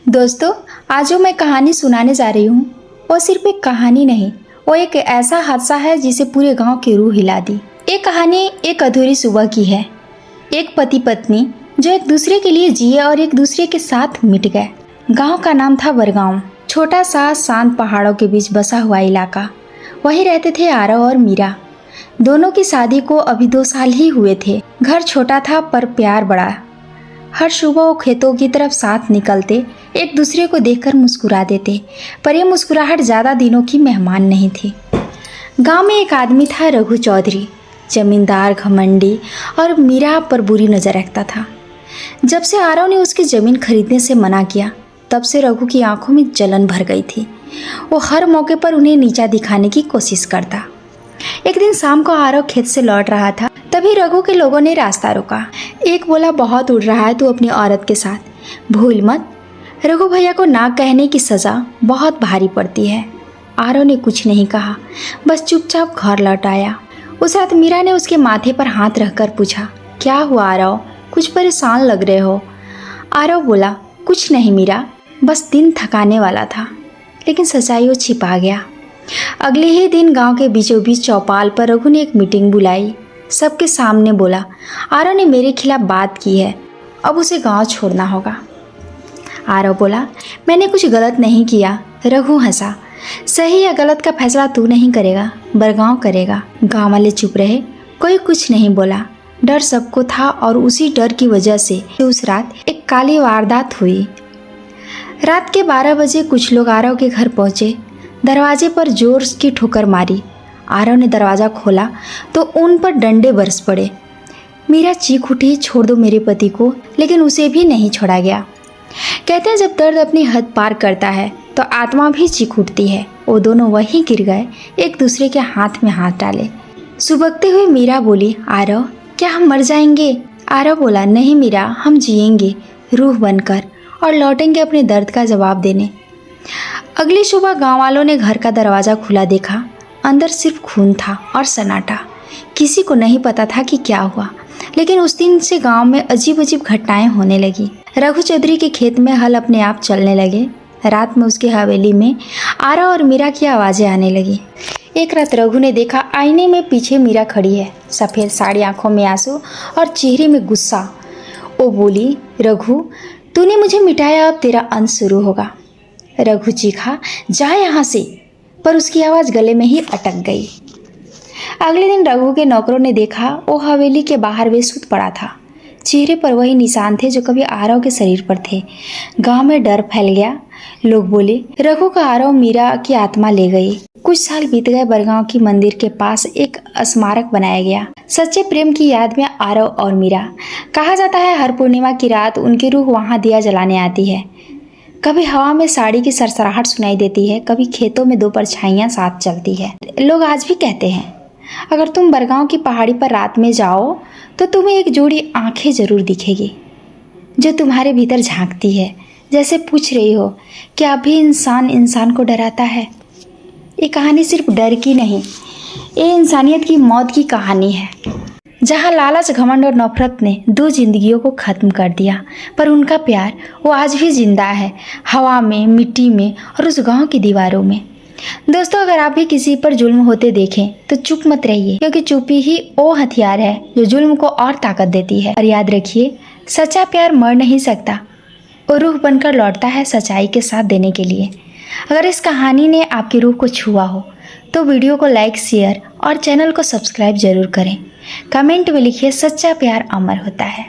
दोस्तों, आज जो मैं कहानी सुनाने जा रही हूँ वो सिर्फ एक कहानी नहीं, वो एक ऐसा हादसा है जिसे पूरे गांव की रूह हिला दी। ये कहानी एक अधूरी सुबह की है। एक पति पत्नी जो एक दूसरे के लिए जिए और एक दूसरे के साथ मिट गए। गांव का नाम था बरगांव। छोटा सा शांत पहाड़ों के बीच बसा हुआ इलाका। वहीं रहते थे आरव और मीरा। दोनों की शादी को अभी 2 साल ही हुए थे। घर छोटा था पर प्यार बड़ा। हर सुबह वो खेतों की तरफ साथ निकलते, एक दूसरे को देखकर मुस्कुरा देते, पर यह मुस्कुराहट ज़्यादा दिनों की मेहमान नहीं थी। गांव में एक आदमी था, रघु चौधरी, जमींदार, घमंडी और मीरा पर बुरी नज़र रखता था। जब से आरव ने उसकी ज़मीन खरीदने से मना किया, तब से रघु की आंखों में जलन भर गई थी। वो हर मौके पर उन्हें नीचा दिखाने की कोशिश करता। एक दिन शाम को आरव खेत से लौट रहा था, तभी रघु के लोगों ने रास्ता रोका। एक बोला, बहुत उड़ रहा है तू अपनी औरत के साथ, भूल मत। रघु भैया को ना कहने की सज़ा बहुत भारी पड़ती है। आरव ने कुछ नहीं कहा, बस चुपचाप घर लौट आया। उस रात मीरा ने उसके माथे पर हाथ रखकर पूछा, क्या हुआ आरव, कुछ परेशान लग रहे हो। आरव बोला, कुछ नहीं मीरा, बस दिन थकाने वाला था। लेकिन सच्चाई वो छिपा गया। अगले ही दिन गांव के बीचों बीच चौपाल पर रघु ने एक मीटिंग बुलाई। सबके सामने बोला, आरव ने मेरे खिलाफ बात की है, अब उसे गांव छोड़ना होगा। आरव बोला, मैंने कुछ गलत नहीं किया। रघु हंसा, सही या गलत का फैसला तू नहीं करेगा, बरगांव करेगा। गांव वाले चुप रहे, कोई कुछ नहीं बोला। डर सबको था और उसी डर की वजह से उस रात एक काली वारदात हुई। रात के 12 बजे कुछ लोग आरव के घर पहुंचे। दरवाजे पर जोर की ठोकर मारी। आरव ने दरवाज़ा खोला तो उन पर डंडे बरस पड़े। मीरा चीख उठी, छोड़ दो मेरे पति को, लेकिन उसे भी नहीं छोड़ा गया। कहते हैं जब दर्द अपनी हद पार करता है तो आत्मा भी चीख उठती है। वो दोनों वहीं गिर गए, एक दूसरे के हाथ में हाथ डाले। सुबकते हुए मीरा बोली, आरव क्या हम मर जाएंगे। आरव बोला, नहीं मीरा, हम जिएंगे रूह बनकर और लौटेंगे अपने दर्द का जवाब देने। अगली सुबह गाँव वालों ने घर का दरवाज़ा खुला देखा। अंदर सिर्फ खून था और सन्नाटा। किसी को नहीं पता था कि क्या हुआ, लेकिन उस दिन से गांव में अजीब अजीब घटनाएं होने लगी। रघु चौधरी के खेत में हल अपने आप चलने लगे। रात में उसकी हवेली में आरव और मीरा की आवाज़ें आने लगी। एक रात रघु ने देखा, आईने में पीछे मीरा खड़ी है, सफ़ेद साड़ी, आंखों में आंसू और चेहरे में गुस्सा। वो बोली, रघु तूने मुझे मिटाया, अब तेरा अंत शुरू होगा। रघु चीखा, जा यहाँ से, पर उसकी आवाज़ गले में ही अटक गई। अगले दिन रघु के नौकरों ने देखा, वो हवेली के बाहर बेसुध पड़ा था। चेहरे पर वही निशान थे जो कभी आरव के शरीर पर थे। गांव में डर फैल गया। लोग बोले, रघु का आरव मीरा की आत्मा ले गई। कुछ साल बीत गए। बरगांव की मंदिर के पास एक स्मारक बनाया गया, सच्चे प्रेम की याद में आरव और मीरा। कहा जाता है हर पूर्णिमा की रात उनकी रूह वहाँ दिया जलाने आती है। कभी हवा में साड़ी की सरसराहट सुनाई देती है, कभी खेतों में 2 परछाइयाँ साथ चलती है। लोग आज भी कहते हैं, अगर तुम बरगांव की पहाड़ी पर रात में जाओ तो तुम्हें एक जोड़ी आंखें जरूर दिखेगी जो तुम्हारे भीतर झांकती है, जैसे पूछ रही हो, क्या अभी इंसान इंसान को डराता है। ये कहानी सिर्फ डर की नहीं, ये इंसानियत की मौत की कहानी है, जहाँ लालच, घमंड और नफरत ने 2 जिंदगियों को ख़त्म कर दिया, पर उनका प्यार वो आज भी जिंदा है, हवा में, मिट्टी में और उस गांव की दीवारों में। दोस्तों, अगर आप भी किसी पर जुल्म होते देखें तो चुप मत रहिए, क्योंकि चुप्पी ही वो हथियार है जो जुल्म को और ताकत देती है। और याद रखिए, सच्चा प्यार मर नहीं सकता, वो रूह बनकर लौटता है सच्चाई के साथ देने के लिए। अगर इस कहानी ने आपकी रूह को छुआ हो तो वीडियो को लाइक, शेयर और चैनल को सब्सक्राइब जरूर करें। कमेंट में लिखिए, सच्चा प्यार अमर होता है।